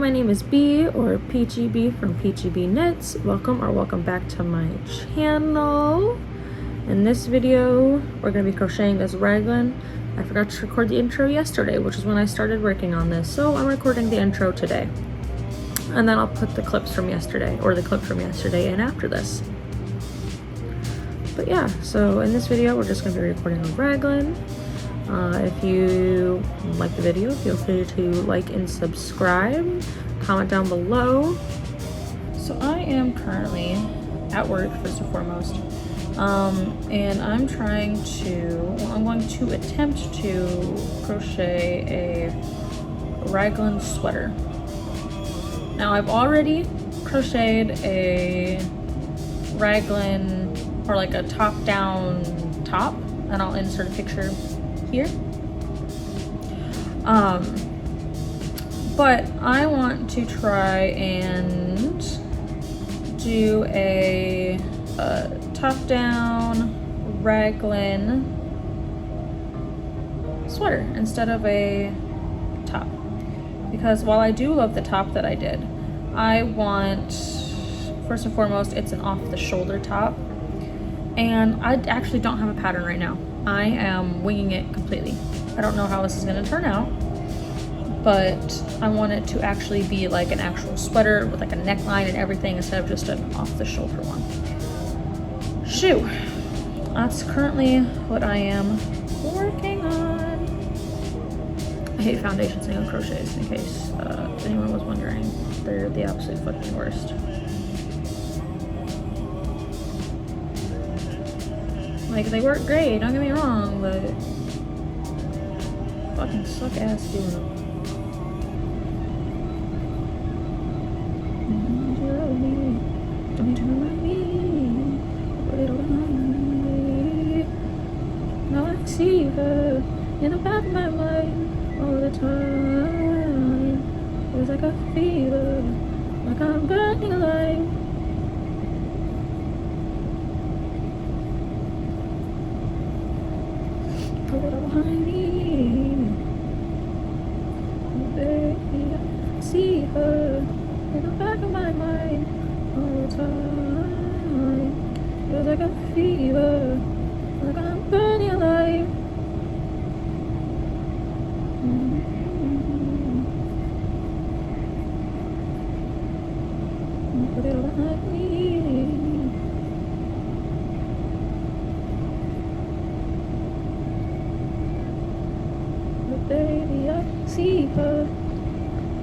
my name is B, or Peachy B from Peachy B Knits. Welcome back to my channel. In this video, we're going to be crocheting this raglan. I forgot to record the intro yesterday, which is when I started working on this, so I'm recording the intro today. And then I'll put the clips from yesterday, or the clip from yesterday, in after this. But yeah, so in this video, we're just going to be recording a raglan. If you like the video, feel free to like and subscribe, comment down below. So I am currently at work, first and foremost, and I'm going to attempt to crochet a raglan sweater. Now I've already crocheted a raglan, or like a top-down top, and I'll insert a picture here. But I want to try and do a top-down raglan sweater instead of a top, because while I do love the top that I did, I want, first and foremost, it's an off-the-shoulder top, and I actually don't have a pattern right now. I am winging it completely. I don't know how this is going to turn out, but I want it to actually be like an actual sweater with like a neckline and everything instead of just an off-the-shoulder one. Shoo! That's currently what I am working on. I hate foundation single crochets, in case anyone was wondering. They're the absolute fucking worst. Like, they work great, don't get me wrong, but fucking suck ass doing them. Now I see her in the back of my mind all the time. It's like a fever, like I'm burning alive. Behind me, baby, I see her in the back of my mind all the time. Feels like a fever, like I'm burning alive. Put it all behind me. Baby, I see her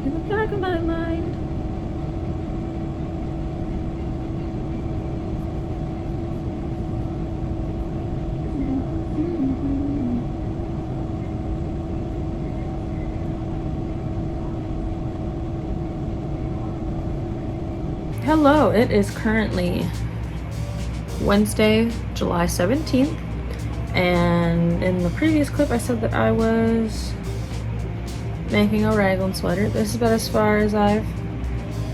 in the back of my mind. Hello, it is currently Wednesday, July 17th. And in the previous clip I said that I was making a raglan sweater. This is about as far as I've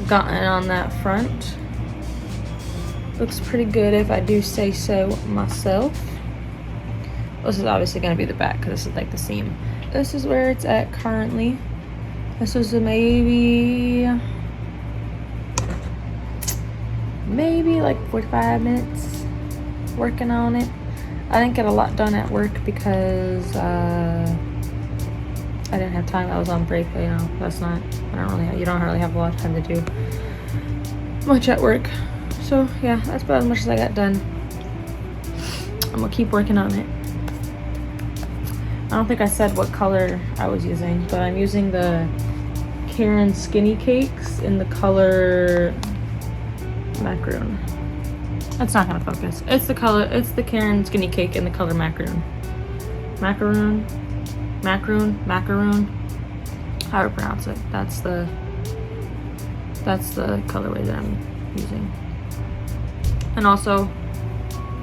gotten on that front. Looks pretty good if I do say so myself. This is obviously going to be the back because this is like the seam. This is where it's at currently. This was maybe like 45 minutes working on it. I didn't get a lot done at work because I didn't have time. I was on break, but you know, you don't really have a lot of time to do much at work. So yeah, that's about as much as I got done. I'm gonna keep working on it. I don't think I said what color I was using, but I'm using the Karen Skinny Cakes in the color macaroon. That's not gonna focus. It's the Karen Skinny Cake in the color macaroon. Macaroon. How to pronounce it. That's the colorway that I'm using. And also,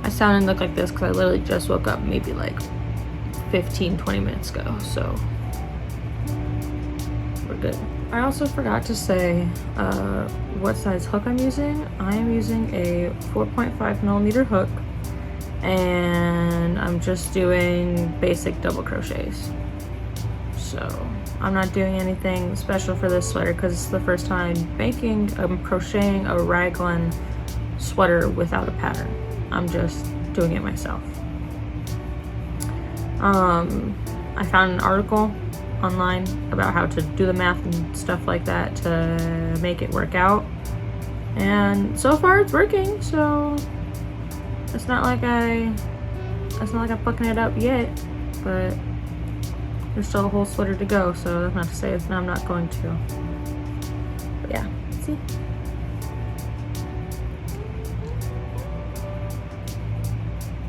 I sound and look like this because I literally just woke up maybe like 15-20 minutes ago, so we're good. I also forgot to say what size hook I'm using. I am using a 4.5mm hook, and I'm just doing basic double crochets. So I'm not doing anything special for this sweater because it's the first time I'm crocheting a raglan sweater without a pattern. I'm just doing it myself. I found an article online about how to do the math and stuff like that to make it work out, and so far it's working. So it's not like I'm fucking it up yet, but there's still a whole sweater to go. So that's not to say I'm not going to. But yeah, see.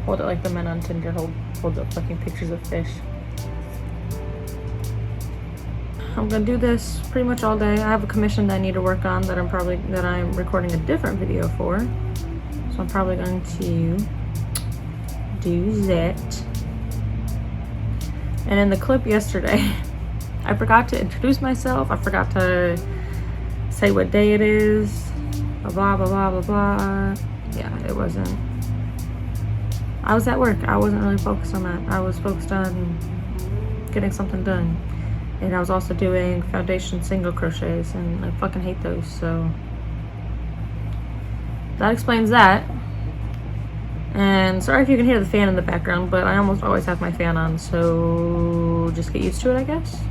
Hold it like the men on Tinder hold up fucking pictures of fish. I'm gonna do this pretty much all day. I have a commission that I need to work on that I'm recording a different video for. So I'm probably going to do that. And in the clip yesterday, I forgot to introduce myself. I forgot to say what day it is. Blah, blah, blah, blah, blah. Yeah, it wasn't. I was at work. I wasn't really focused on that. I was focused on getting something done. And I was also doing foundation single crochets, and I fucking hate those, so that explains that. And sorry if you can hear the fan in the background, but I almost always have my fan on, so just get used to it, I guess.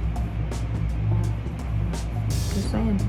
Just saying.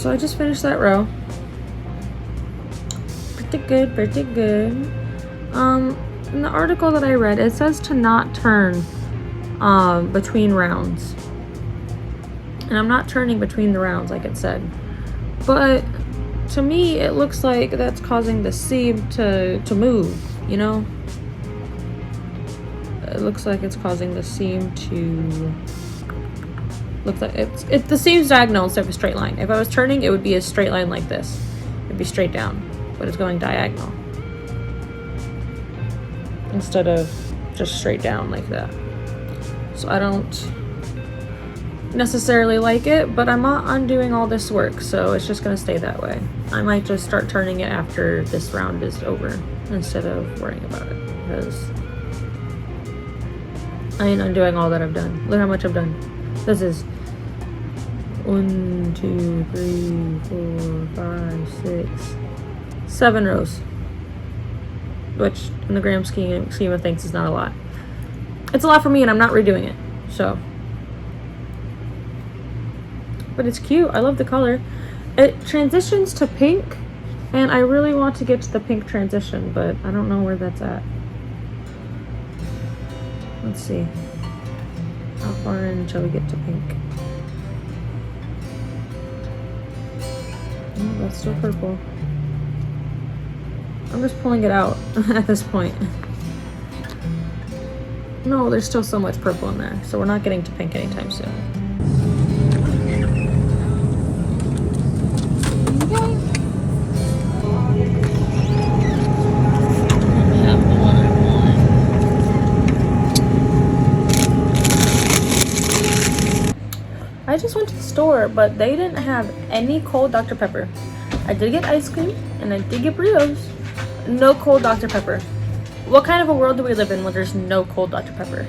So I just finished that row. Pretty good, pretty good. In the article that I read, it says to not turn between rounds. And I'm not turning between the rounds like it said. But to me, it looks like that's causing the seam to move, you know? It looks like it's causing the seam to... Looks like the seam's diagonal instead of a straight line. If I was turning, it would be a straight line like this. It'd be straight down, but it's going diagonal. Instead of just straight down like that. So I don't necessarily like it, but I'm not undoing all this work, so it's just gonna stay that way. I might just start turning it after this round is over instead of worrying about it, because I ain't undoing all that I've done. Look how much I've done. This is 1, 2, 3, 4, 5, 6, 7 rows, which in the grand scheme of things is not a lot. It's a lot for me, and I'm not redoing it, so. But it's cute. I love the color. It transitions to pink, and I really want to get to the pink transition, but I don't know where that's at. Let's see. How far in shall we get to pink? Oh, that's still purple. I'm just pulling it out at this point. No, there's still so much purple in there, so we're not getting to pink anytime soon. I just went to the store, but they didn't have any cold Dr. Pepper. I did get ice cream, and I did get burritos. No cold Dr. Pepper. What kind of a world do we live in when there's no cold Dr. Pepper?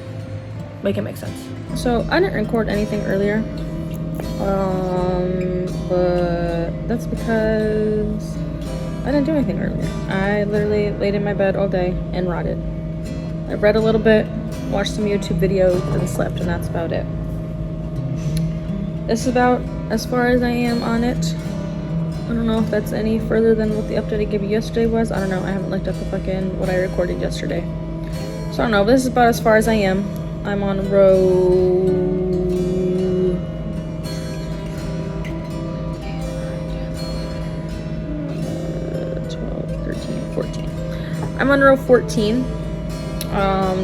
Make it make sense. So, I didn't record anything earlier. But that's because I didn't do anything earlier. I literally laid in my bed all day and rotted. I read a little bit, watched some YouTube videos, and slept, and that's about it. This is about as far as I am on it. I don't know if that's any further than what the update I gave you yesterday was. I don't know. I haven't looked up the fucking what I recorded yesterday. So I don't know. But this is about as far as I am. I'm on row 12, 13, 14. I'm on row 14.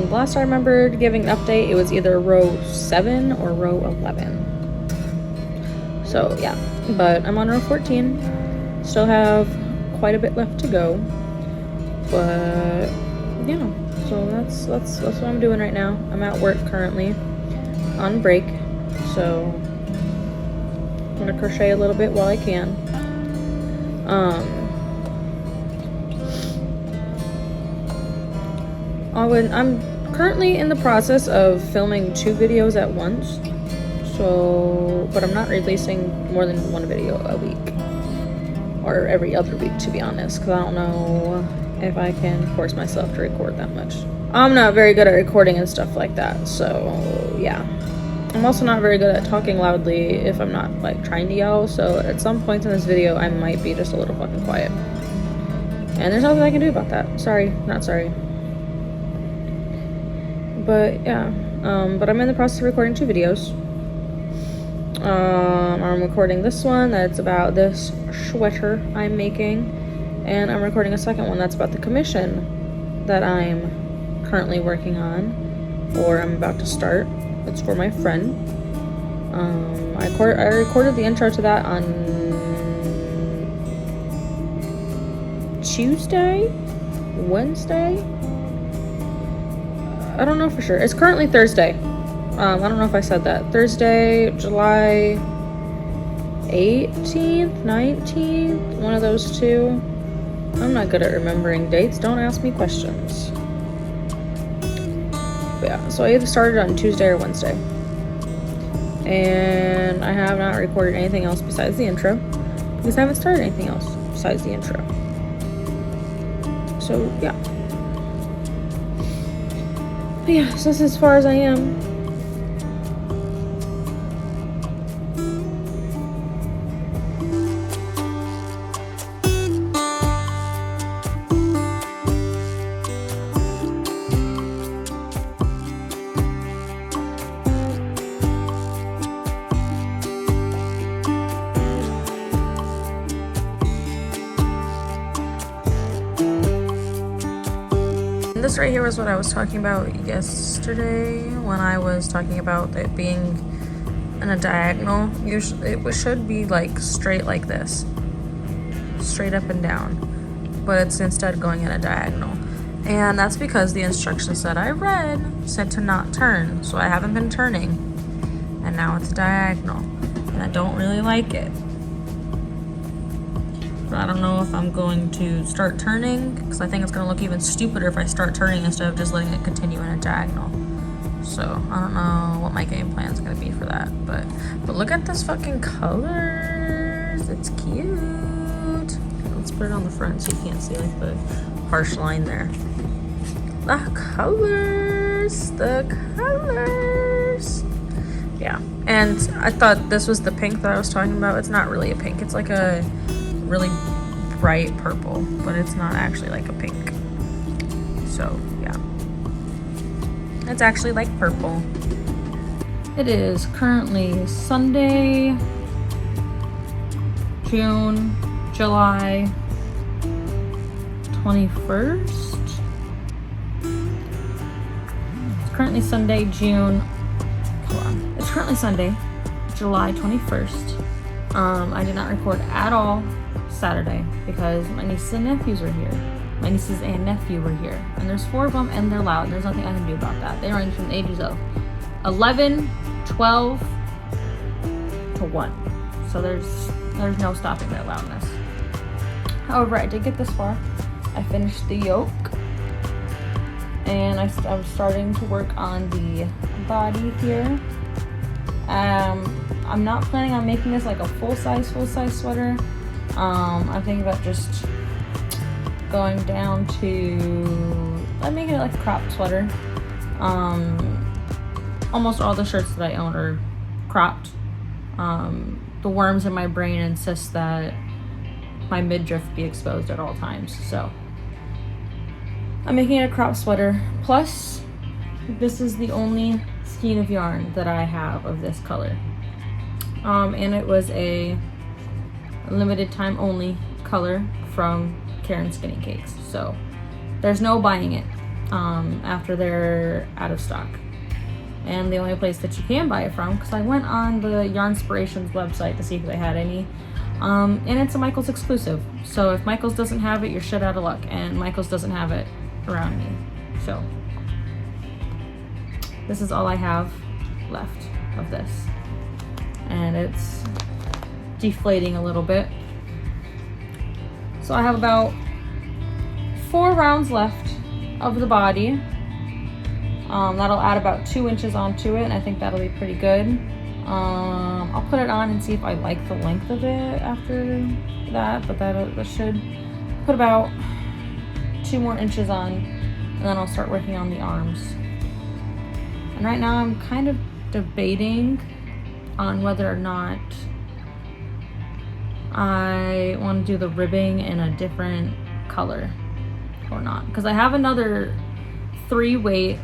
Last I remembered giving an update, it was either row 7 or row 11. So yeah, but I'm on row 14. Still have quite a bit left to go. But yeah, so that's what I'm doing right now. I'm at work currently, on break. So I'm gonna crochet a little bit while I can. I'm currently in the process of filming 2 videos at once. So, but I'm not releasing more than 1 video a week, or every other week, to be honest, because I don't know if I can force myself to record that much. I'm not very good at recording and stuff like that, so yeah. I'm also not very good at talking loudly if I'm not like trying to yell, so at some points in this video I might be just a little fucking quiet. And there's nothing I can do about that. Sorry, not sorry. But yeah, but I'm in the process of recording 2 videos. I'm recording this one that's about this sweater I'm making, and I'm recording a second one that's about the commission that I'm currently working on, or I'm about to start. It's for my friend. I recorded the intro to that on Tuesday? Wednesday? I don't know for sure. It's currently Thursday. I don't know if I said that. Thursday, July 18th, 19th, one of those 2. I'm not good at remembering dates. Don't ask me questions. But yeah, so I either started on Tuesday or Wednesday. And I have not recorded anything else besides the intro, because I haven't started anything else besides the intro. So yeah. But yeah, so this is as far as I am. This right here was what I was talking about yesterday when I was talking about it being in a diagonal. Usually it should be like straight like this, straight up and down, but it's instead going in a diagonal. And that's because the instructions that I read said to not turn, so I haven't been turning. and now it's diagonal, and I don't really like it. But I don't know if I'm going to start turning, because I think it's going to look even stupider if I start turning instead of just letting it continue in a diagonal. So I don't know what my game plan is going to be for that, but look at this fucking colors. It's cute. Okay, let's put it on the front so you can't see like the harsh line there. The colors, yeah. And I thought this was the pink that I was talking about. It's not really a pink. It's like a really bright purple, but it's not actually like a pink. So yeah, it's actually like purple. It is currently Sunday, July 21st. It's currently Sunday, It's currently Sunday, July 21st. I did not record at all Saturday because my nieces and nephews were here. My nieces and nephew were here, and there's 4 of them, and they're loud, and there's nothing I can do about that. They range from the ages of 11, 12 to 1. So there's no stopping their loudness. However, I did get this far. I finished the yoke, and I was starting to work on the body here. I'm not planning on making this like a full-size sweater. I'm thinking about just going down to, I'm making it like a cropped sweater. Almost all the shirts that I own are cropped. The worms in my brain insist that my midriff be exposed at all times, so I'm making it a cropped sweater. Plus, this is the only skein of yarn that I have of this color. And it was a limited time only color from Karen Skinny Cakes, so there's no buying it after they're out of stock. And the only place that you can buy it from, because I went on the Yarnspirations website to see if they had any, and it's a Michaels exclusive. So if Michaels doesn't have it, you're shit out of luck, and Michaels doesn't have it around me. So this is all I have left of this, and it's deflating a little bit. So I have about 4 rounds left of the body. That'll add about 2 inches onto it, and I think that'll be pretty good. I'll put it on and see if I like the length of it after that, but that should put about 2 more inches on, and then I'll start working on the arms. And right now I'm kind of debating on whether or not I want to do the ribbing in a different color or not, because I have another 3-weight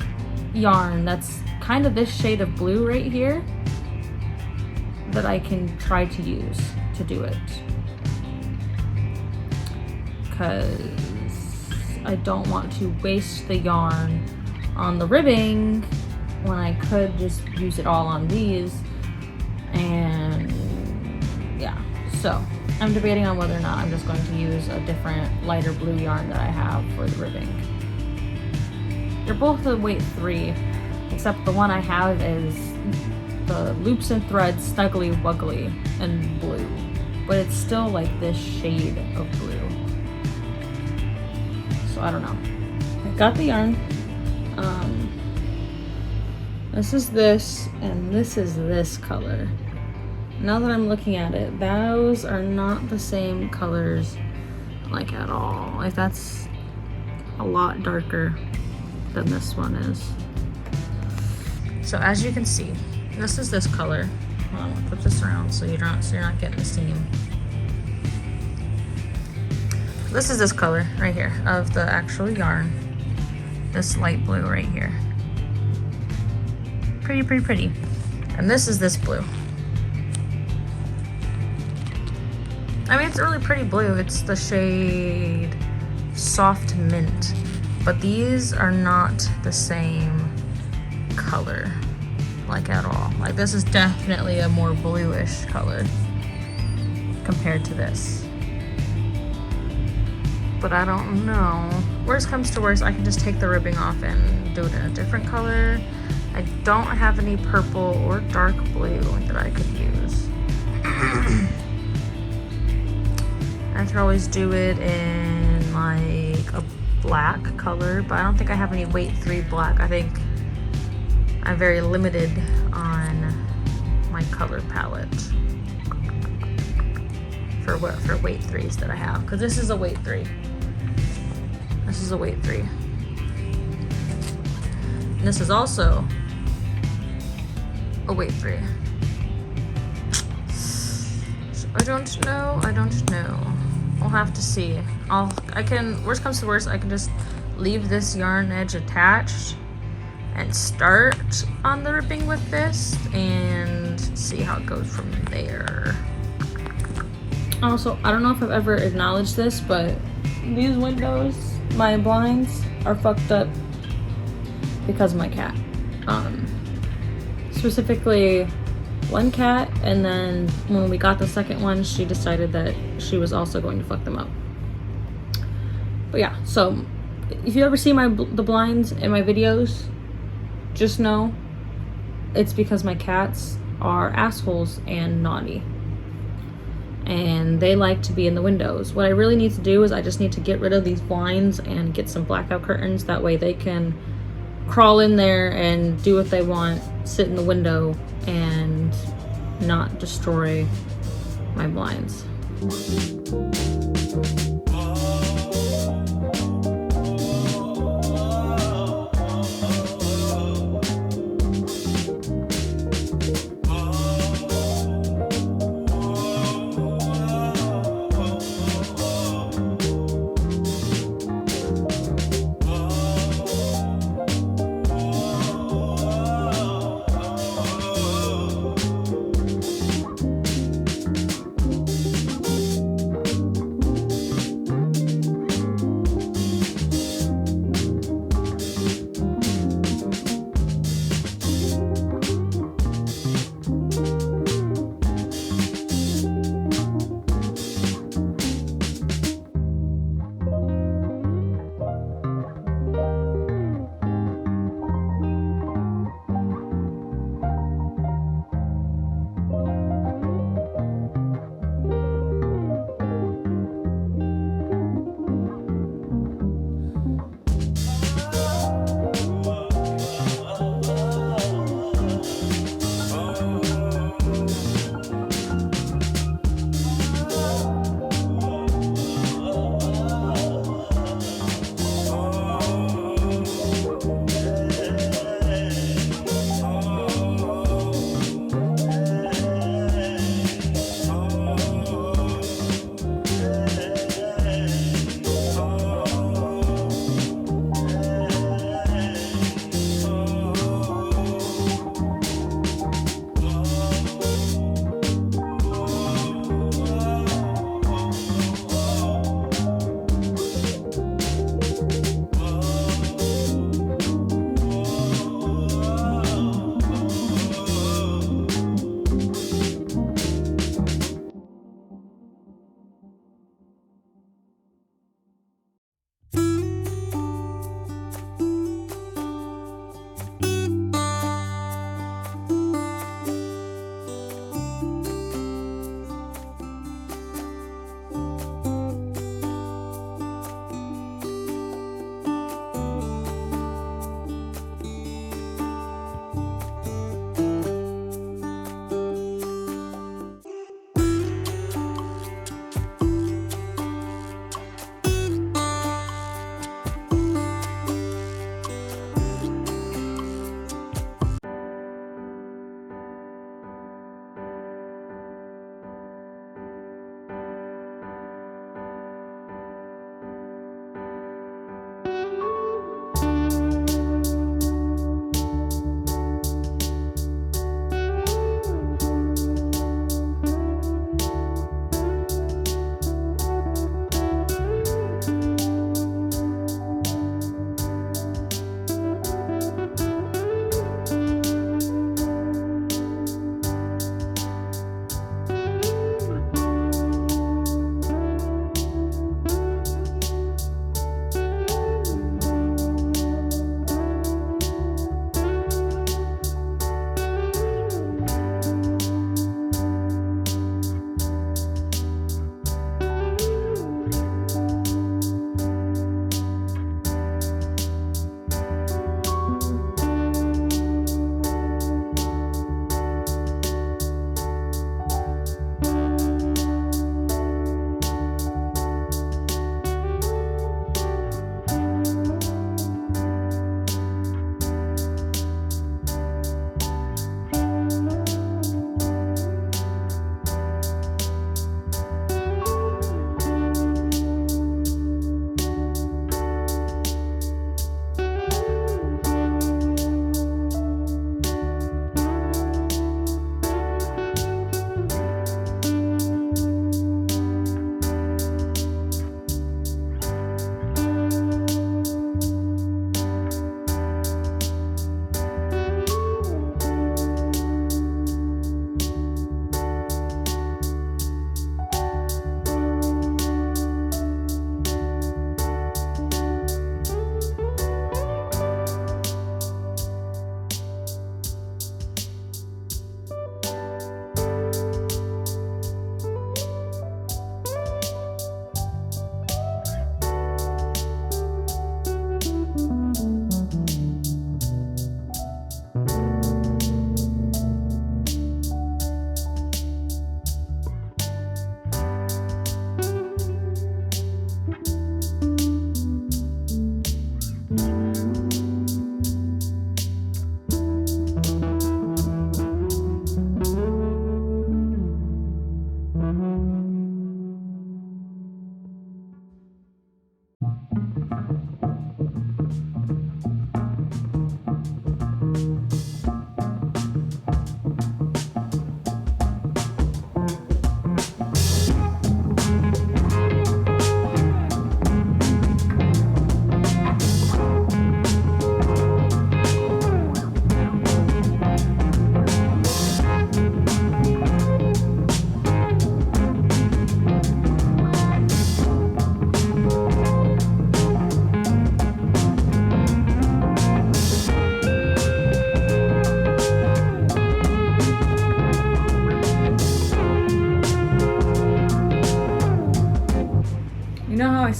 yarn that's kind of this shade of blue right here that I can try to use to do it, because I don't want to waste the yarn on the ribbing when I could just use it all on these. And yeah, so I'm debating on whether or not I'm just going to use a different lighter blue yarn that I have for the ribbing. They're both the weight 3, except the one I have is the loops and threads snuggly wuggly and blue, but it's still like this shade of blue. So I don't know. I got the yarn. This is this, and this is this color. Now that I'm looking at it, those are not the same colors, like at all. Like that's a lot darker than this one is. So as you can see, this is this color. Hold on, I'll put this around so you're not getting the seam. This is this color right here of the actual yarn. This light blue right here. Pretty. And this is this blue. I mean, it's a really pretty blue. It's the shade Soft Mint, but these are not the same color, like at all. Like this is definitely a more bluish color compared to this. But I don't know. Worst comes to worst, I can just take the ribbing off and do it in a different color, I don't have any purple or dark blue that I could use. I could always do it in like a black color, but I don't think I have any weight 3 black. I think I'm very limited on my color palette for weight 3s that I have, because this is a weight 3. This is a weight 3. And this is also a weight 3. So I don't know. We'll have to see. Worst comes to worst, I can just leave this yarn edge attached and start on the ribbing with this and see how it goes from there. Also, I don't know if I've ever acknowledged this, but these windows, my blinds, are fucked up because of my cat. Specifically one cat, and then when we got the second one, she decided that she was also going to fuck them up. But yeah, so if you ever see the blinds in my videos, just know it's because my cats are assholes and naughty, and they like to be in the windows. What I really need to do is I just need to get rid of these blinds and get some blackout curtains. That way they can crawl in there and do what they want, sit in the window and not destroy my blinds.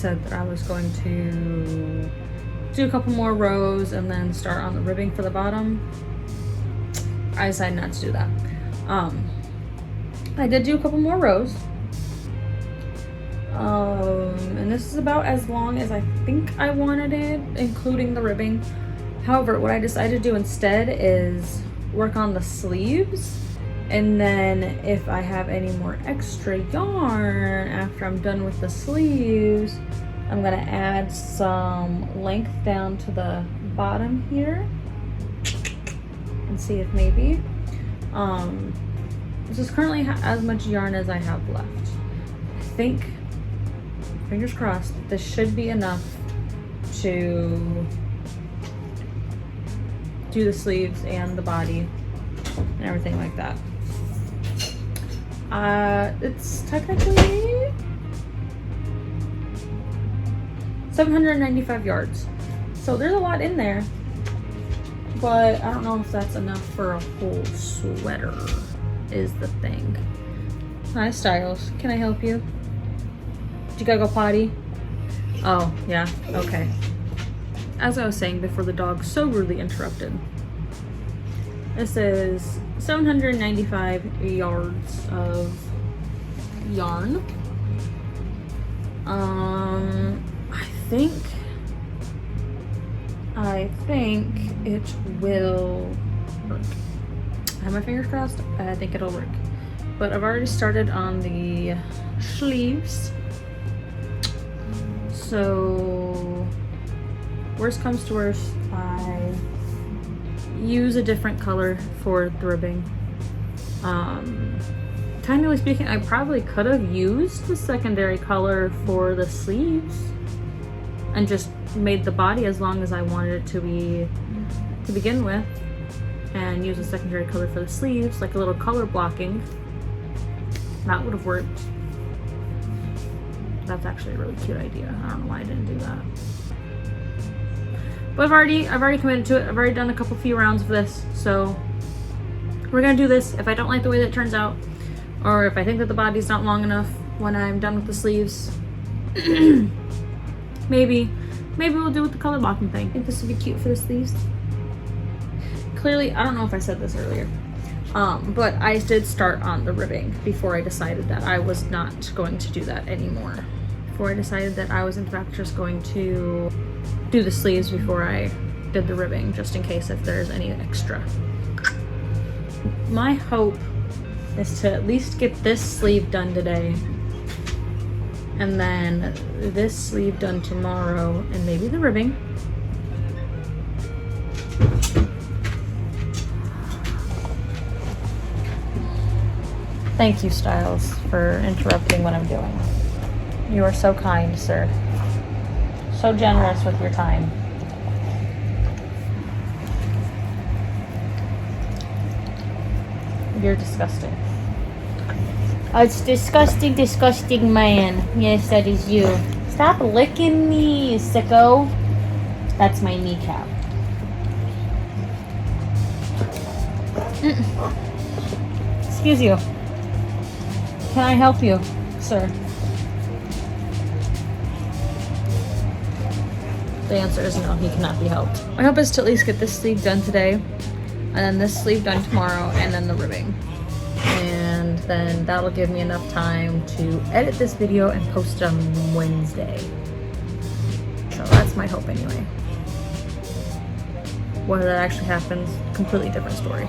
said that I was going to do a couple more rows and then start on the ribbing for the bottom, I decided not to do that. I did do a couple more rows. And this is about as long as I think I wanted it, including the ribbing. However, what I decided to do instead is work on the sleeves, and then if I have any more extra yarn after I'm done with the sleeves, I'm gonna add some length down to the bottom here and see if maybe this is currently as much yarn as I have left. I think, fingers crossed, this should be enough to do the sleeves and the body and everything like that. It's technically 795 yards, so there's a lot in there, but I don't know if that's enough for a whole sweater is the thing. Hi Styles, can I help you? Did you gotta go potty? Oh yeah, okay. As I was saying before the dog so rudely interrupted, this is 795 yards of yarn. I think it will work. I have my fingers crossed. I think it'll work. But I've already started on the sleeves. So worst comes to worst, I use a different color for the ribbing. Technically speaking, I probably could have used the secondary color for the sleeves and just made the body as long as I wanted it to be to begin with, and use a secondary color for the sleeves, like a little color blocking. That would have worked. That's actually a really cute idea. I don't know why I didn't do that. But I've already committed to it. I've already done a few rounds of this, so we're gonna do this. If I don't like the way that it turns out, or if I think that the body's not long enough when I'm done with the sleeves, maybe we'll do with the color blocking thing. I think this would be cute for the sleeves. Clearly, I don't know if I said this earlier, but I did start on the ribbing before I decided that I was not going to do that anymore. Before I decided that I was in fact just going to do the sleeves before I did the ribbing, just in case if there's any extra. My hope is to at least get this sleeve done today, and then this sleeve done tomorrow, and maybe the ribbing. Thank you, Styles, for interrupting what I'm doing. You are so kind, sir. So generous with your time. You're disgusting. Oh, it's disgusting, disgusting man. Yes, that is you. Stop licking me, you sicko. That's my kneecap. Excuse you. Can I help you, sir? The answer is no, he cannot be helped. My hope is to at least get this sleeve done today, and then this sleeve done tomorrow, and then the ribbing. And then that'll give me enough time to edit this video and post it on Wednesday. So that's my hope anyway. Whether that actually happens, completely different story.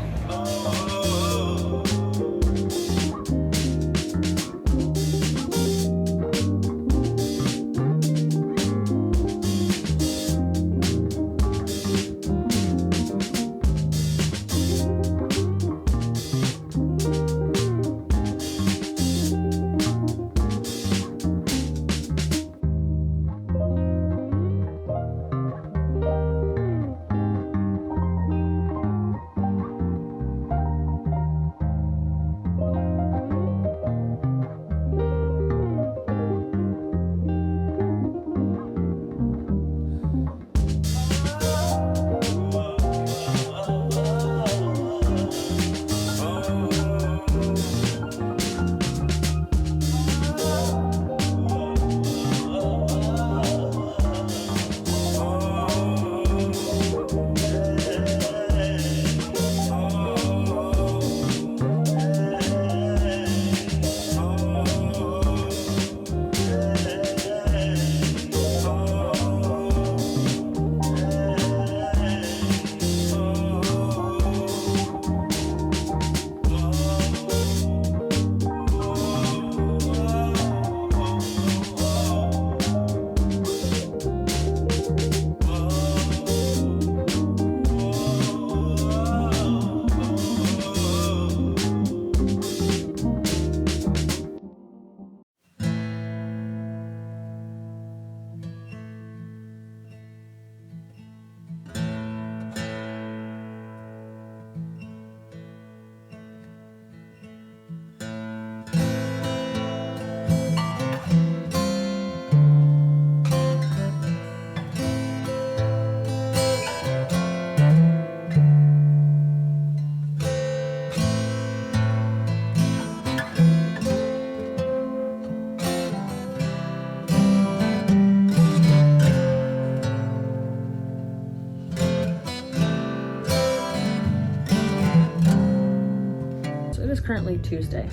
currently Tuesday.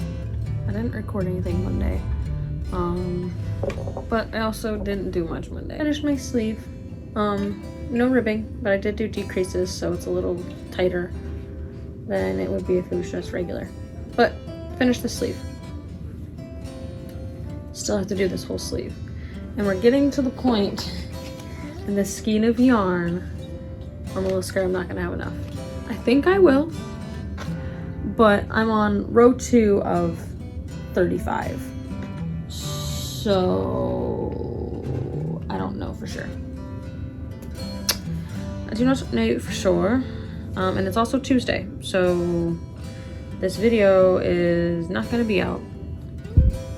I didn't record anything Monday. But I also didn't do much Monday. Finished my sleeve. No ribbing, but I did do decreases, so it's a little tighter than it would be if it was just regular. But finished the sleeve. Still have to do this whole sleeve. And we're getting to the point in this skein of yarn. I'm a little scared I'm not gonna have enough. I think I will, but I'm on row 2 of 35. So I don't know for sure. I do not know for sure. And it's also Tuesday, so this video is not gonna be out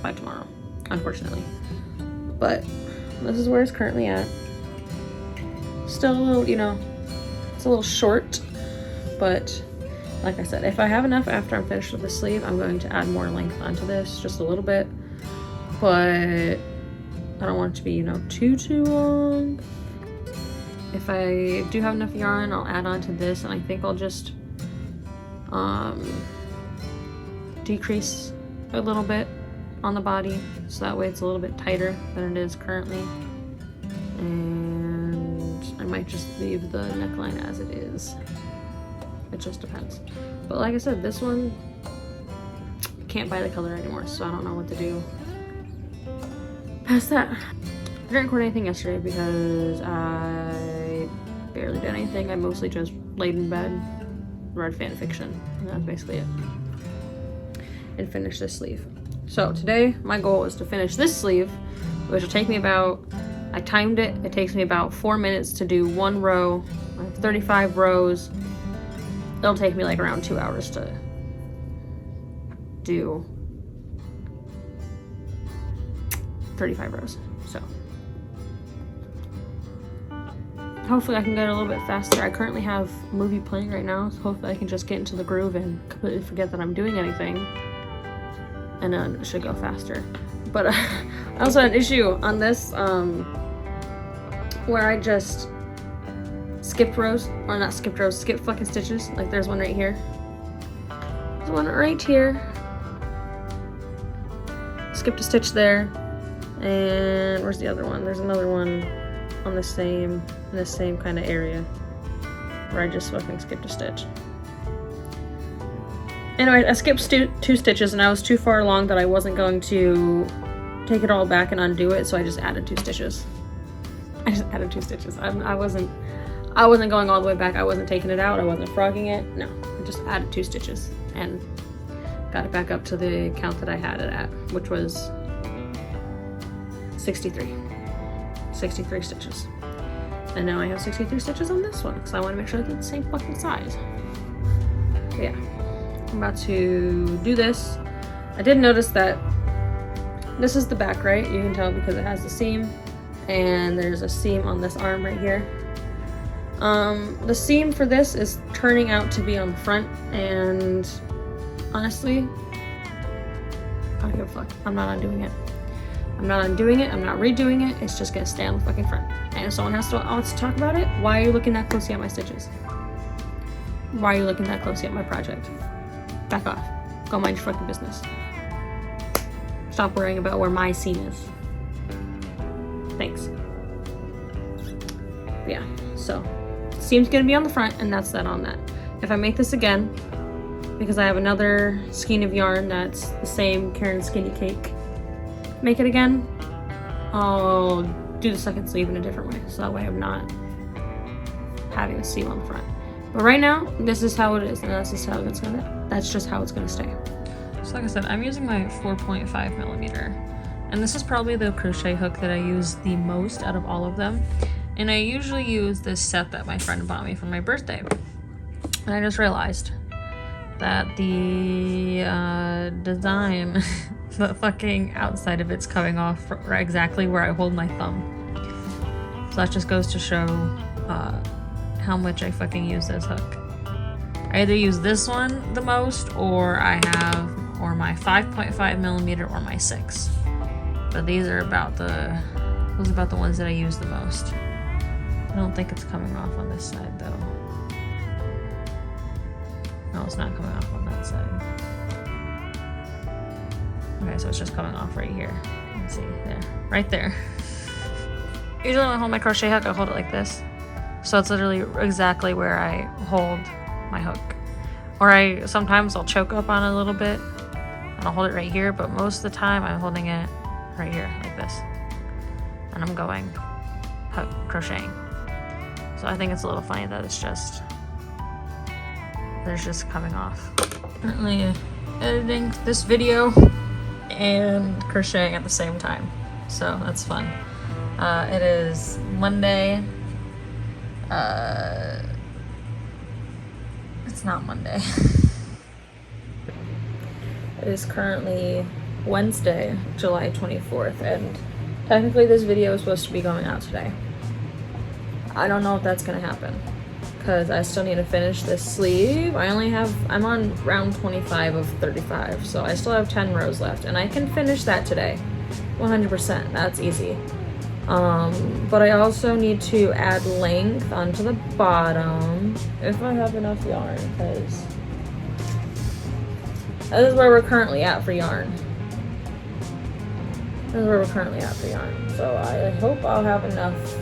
by tomorrow, unfortunately. But this is where it's currently at. Still a little, you know, it's a little short, but like I said, if I have enough after I'm finished with the sleeve, I'm going to add more length onto this, just a little bit. But I don't want it to be, you know, too long. If I do have enough yarn, I'll add on to this, and I think I'll just decrease a little bit on the body, so that way it's a little bit tighter than it is currently. And I might just leave the neckline as it is. It just depends. But like I said, this one, I can't buy the color anymore, so I don't know what to do past that. I didn't record anything yesterday because I barely did anything. I mostly just laid in bed, read fan fiction, and that's basically it. And finished this sleeve. So today, my goal is to finish this sleeve, which will take me about, I timed it, it takes me about 4 minutes to do one row. I have 35 rows. It'll take me like around 2 hours to do 35 rows. So hopefully I can get a little bit faster. I currently have a movie playing right now, so hopefully I can just get into the groove and completely forget that I'm doing anything, and then it should go faster. But I also had an issue on this where I just skipped rows, or not skipped rows, skipped fucking stitches. Like there's one right here. There's one right here. Skipped a stitch there. And where's the other one? There's another one on the same, in the same kind of area where I just fucking skipped a stitch. Anyway, I skipped 2 stitches, and I was too far along that I wasn't going to take it all back and undo it, so I just added 2 stitches. I just added 2 stitches. I wasn't going all the way back. I wasn't taking it out. I wasn't frogging it. No, I just added 2 stitches and got it back up to the count that I had it at, which was 63 stitches. And now I have 63 stitches on this one because I want to make sure that it's the same fucking size. But yeah, I'm about to do this. I did notice that this is the back, right? You can tell because it has the seam, and there's a seam on this arm right here. The seam for this is turning out to be on the front, and honestly, I don't give a fuck. I'm not undoing it. I'm not undoing it. I'm not redoing it. It's just gonna stay on the fucking front. And if someone wants to talk about it, why are you looking that closely at my stitches? Why are you looking that closely at my project? Back off. Go mind your fucking business. Stop worrying about where my seam is. Thanks. But yeah, so seam's gonna be on the front, and that's that on that. If I make this again, because I have another skein of yarn that's the same Karen Skinny Cake, make it again, I'll do the second sleeve in a different way, so that way I'm not having a seam on the front. But right now, this is how it is, and that's just how it's gonna stay. So like I said, I'm using my 4.5 millimeter, and this is probably the crochet hook that I use the most out of all of them. And I usually use this set that my friend bought me for my birthday. And I just realized that the design, the fucking outside of it's coming off right exactly where I hold my thumb. So that just goes to show how much I fucking use this hook. I either use this one the most, or I have, or my 5.5 millimeter or my 6. But these are about the ones that I use the most. I don't think it's coming off on this side though. No, it's not coming off on that side. Okay, so it's just coming off right here. Let's see, there, right there. Usually when I hold my crochet hook, I hold it like this. So it's literally exactly where I hold my hook. Or sometimes I'll choke up on it a little bit and I'll hold it right here, but most of the time I'm holding it right here, like this. And I'm going hook crocheting. So I think it's a little funny that it's just coming off. Currently editing this video and crocheting at the same time, so that's fun. It is Monday. It's not Monday. It is currently Wednesday, July 24th, and technically this video is supposed to be going out today. I don't know if that's gonna happen because I still need to finish this sleeve. I'm on round 25 of 35, so I still have 10 rows left, and I can finish that today, 100%. That's easy. But I also need to add length onto the bottom if I have enough yarn, because that is where we're currently at for yarn. So I hope I'll have enough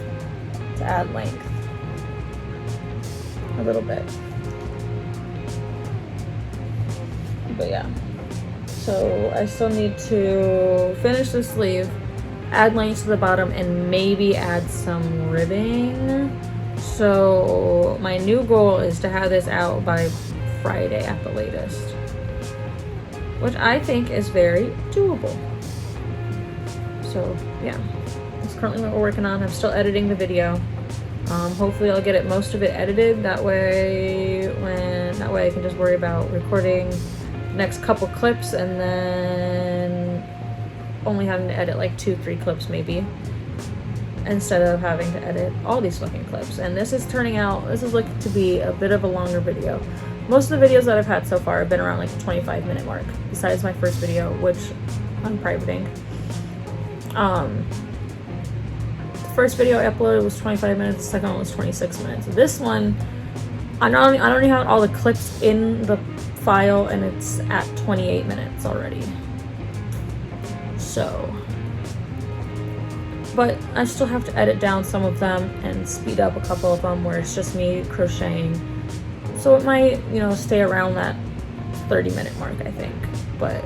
to add length. A little bit. But yeah. So I still need to finish the sleeve, add length to the bottom, and maybe add some ribbing. So my new goal is to have this out by Friday at the latest, which I think is very doable. So yeah, that's currently what we're working on. I'm still editing the video. Hopefully I'll get most of it edited. That way I can just worry about recording the next couple clips and then only having to edit like 2-3 clips maybe, instead of having to edit all these fucking clips. And this is looking to be a bit of a longer video. Most of the videos that I've had so far have been around like the 25-minute mark, besides my first video, which I'm privating. The first video I uploaded was 25 minutes, the second one was 26 minutes. This one, I don't even have all the clips in the file, and it's at 28 minutes already. So, but I still have to edit down some of them and speed up a couple of them where it's just me crocheting. So it might, stay around that 30-minute mark, I think. But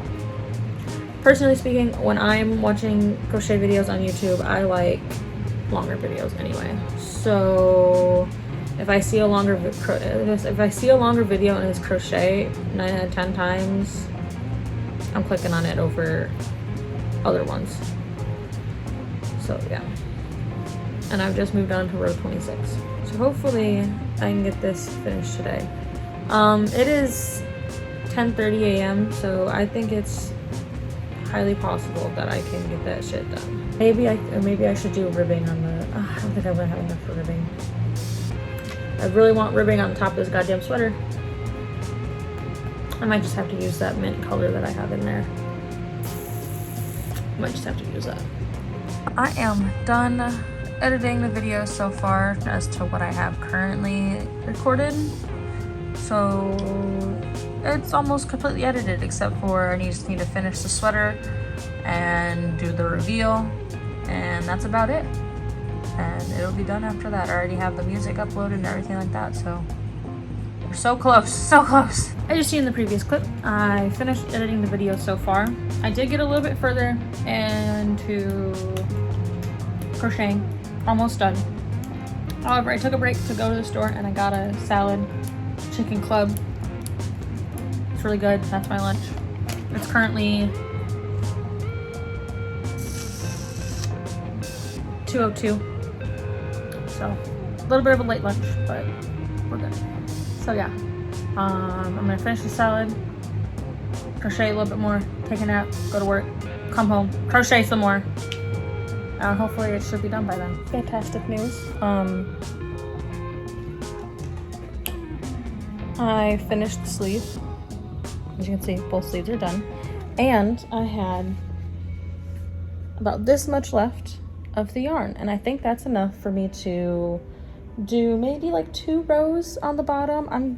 personally speaking, when I'm watching crochet videos on YouTube, I like longer videos anyway. So if I see a longer video and it's crochet, 9 out of 10 times I'm clicking on it over other ones. So yeah, and I've just moved on to row 26, so hopefully I can get this finished today. It is 10:30 a.m. so I think it's highly possible that I can get that shit done. Maybe I should do ribbing on the I don't think I'm gonna have enough for ribbing. I really want ribbing on top of this goddamn sweater. I might just have to use that mint color that I have in there. Might just have to use that. I am done editing the video so far as to what I have currently recorded. So it's almost completely edited, except for I just need to finish the sweater and do the reveal, and that's about it. And it'll be done after that. I already have the music uploaded and everything like that, so we're so close, so close. As you see in the previous clip, I finished editing the video so far. I did get a little bit further into crocheting, almost done. However, I took a break to go to the store and I got a salad, chicken club. It's really good. That's my lunch. It's currently 2:02. So a little bit of a late lunch, but we're good. So yeah, I'm gonna finish the salad, crochet a little bit more, take a nap, go to work, come home, crochet some more. Hopefully it should be done by then. Fantastic news. I finished the sleeve. As you can see, both sleeves are done. And I had about this much left of the yarn, and I think that's enough for me to do maybe like 2 rows on the bottom. I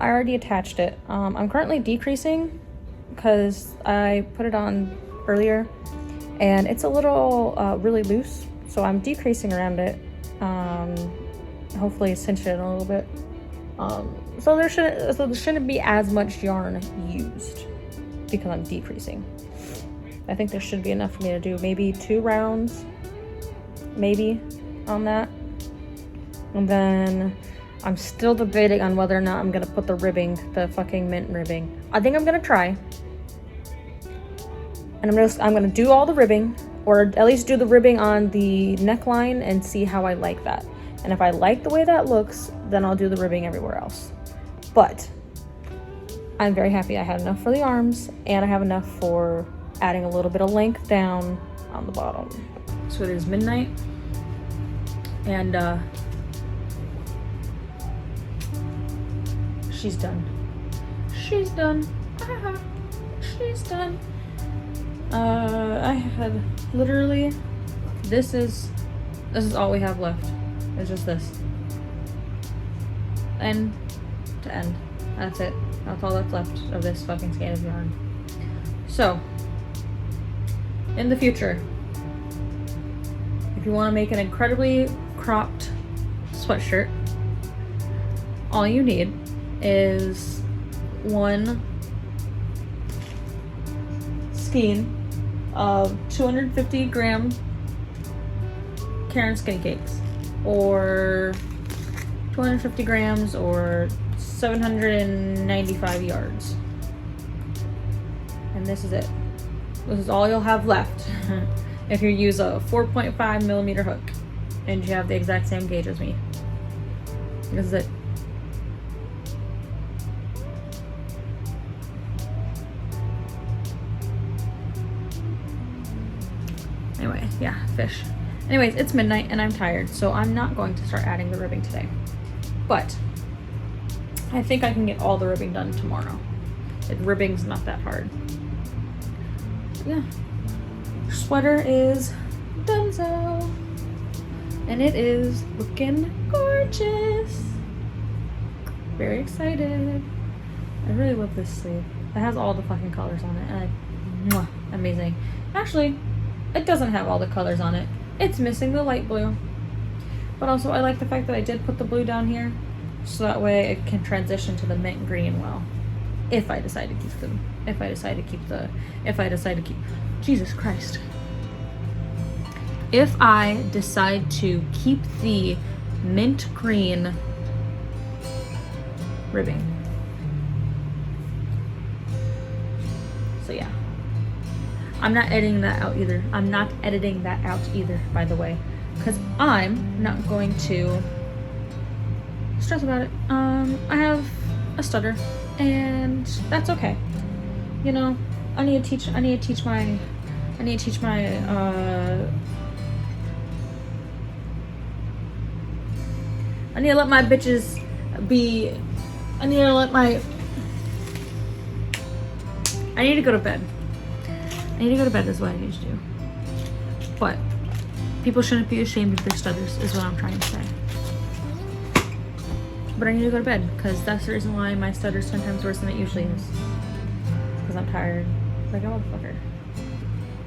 already attached it. I'm currently decreasing because I put it on earlier and it's a little really loose, so I'm decreasing around it, hopefully cinch it a little bit, so there shouldn't be as much yarn used because I'm decreasing. I think there should be enough for me to do maybe 2 rounds maybe on that. And then I'm still debating on whether or not I'm gonna put the ribbing, the fucking mint ribbing. I think I'm gonna try. And I'm gonna do all the ribbing, or at least do the ribbing on the neckline and see how I like that. And if I like the way that looks, then I'll do the ribbing everywhere else. But I'm very happy I had enough for the arms, and I have enough for adding a little bit of length down on the bottom. So it is midnight, and she's done. She's done. She's done. I had literally, this is all we have left. It's just this. End to end. That's it. That's all that's left of this fucking skein of yarn. So, in the future, if you want to make an incredibly cropped sweatshirt, all you need is 1 skein of 250 gram Karen Skinny Cakes, or 250 grams, or 795 yards. And this is it. This is all you'll have left if you use a 4.5 millimeter hook and you have the exact same gauge as me. This is it. Anyway, yeah, fish. Anyways, it's midnight and I'm tired, so I'm not going to start adding the ribbing today. But I think I can get all the ribbing done tomorrow. Ribbing's not that hard. Yeah. Sweater is donezo. And it is looking gorgeous. Very excited. I really love this sleeve. It has all the fucking colors on it. And amazing. Actually, it doesn't have all the colors on it. It's missing the light blue. But also I like the fact that I did put the blue down here, so that way it can transition to the mint green well. If I decide to keep them. Jesus Christ. If I decide to keep the mint green ribbing. So yeah. I'm not editing that out either. By the way, because I'm not going to stress about it. I have a stutter, and that's okay. You know, I need to teach my I need to let my bitches be. I need to go to bed. Is what I need to do. But people shouldn't be ashamed of their stutters, is what I'm trying to say. But I need to go to bed, because that's the reason why my stutter's 10 times worse than it usually is. Because I'm tired. Like a motherfucker.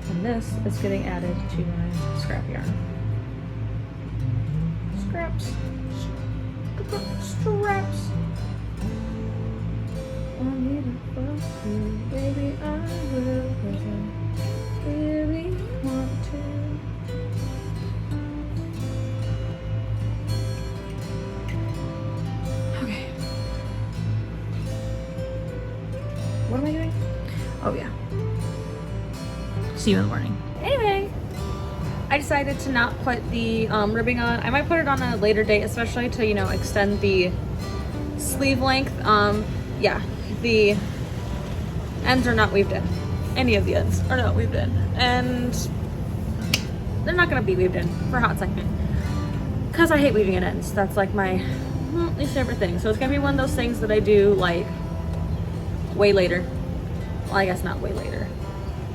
And this is getting added to my scrap yarn. Scraps. I need to fuck you, baby, I will, 'cause I really want to. Okay. What am I doing? Oh yeah. See you in the morning. Anyway, I decided to not put the ribbing on. I might put it on a later date, especially to, you know, extend the sleeve length. Yeah, the ends are not weaved in. Any of the ends are not weaved in. And they're not gonna be weaved in for a hot second, because I hate weaving in ends. That's like my least favorite thing. So it's gonna be one of those things that I do like way later. Well, I guess not way later.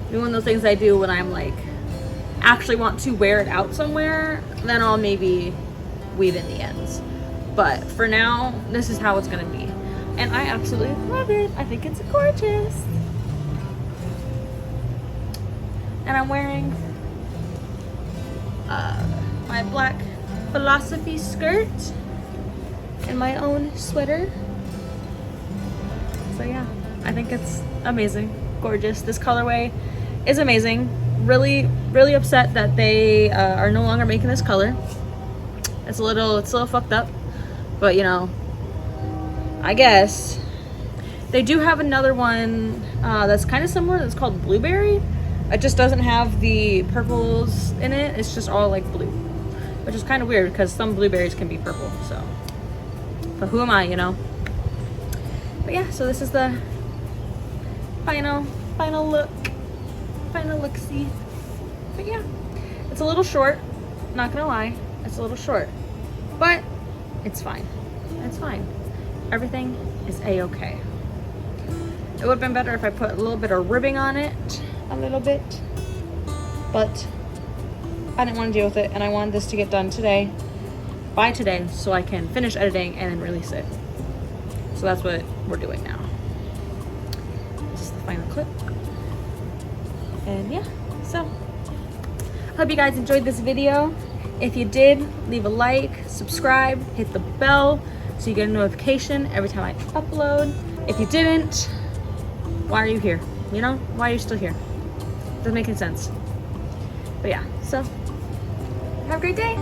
It'll be one of those things I do when I'm like actually want to wear it out somewhere, then I'll maybe weave in the ends. But for now, this is how it's gonna be. And I absolutely love it. I think it's gorgeous. And I'm wearing my black philosophy skirt and my own sweater. So yeah, I think it's amazing, gorgeous. This colorway is amazing. Really, really upset that they are no longer making this color. It's a little fucked up, but you know, I guess. They do have another one that's kind of similar. That's called Blueberry. It just doesn't have the purples in it. It's just all like blue, which is kind of weird because some blueberries can be purple. So, but who am I, you know? But yeah, so this is the final look-see. But yeah, it's a little short. Not gonna lie, it's a little short, but it's fine. It's fine. Everything is a-okay. It would have been better if I put a little bit of ribbing on it, a little bit, but I didn't want to deal with it, and I wanted this to get done today, by today, so I can finish editing and then release it. So that's what we're doing now. This is the final clip. And yeah, so hope you guys enjoyed this video. If you did, leave a like, subscribe, hit the bell so you get a notification every time I upload. If you didn't, why are you here? You know, why are you still here? Doesn't make any sense. But yeah, so have a great day.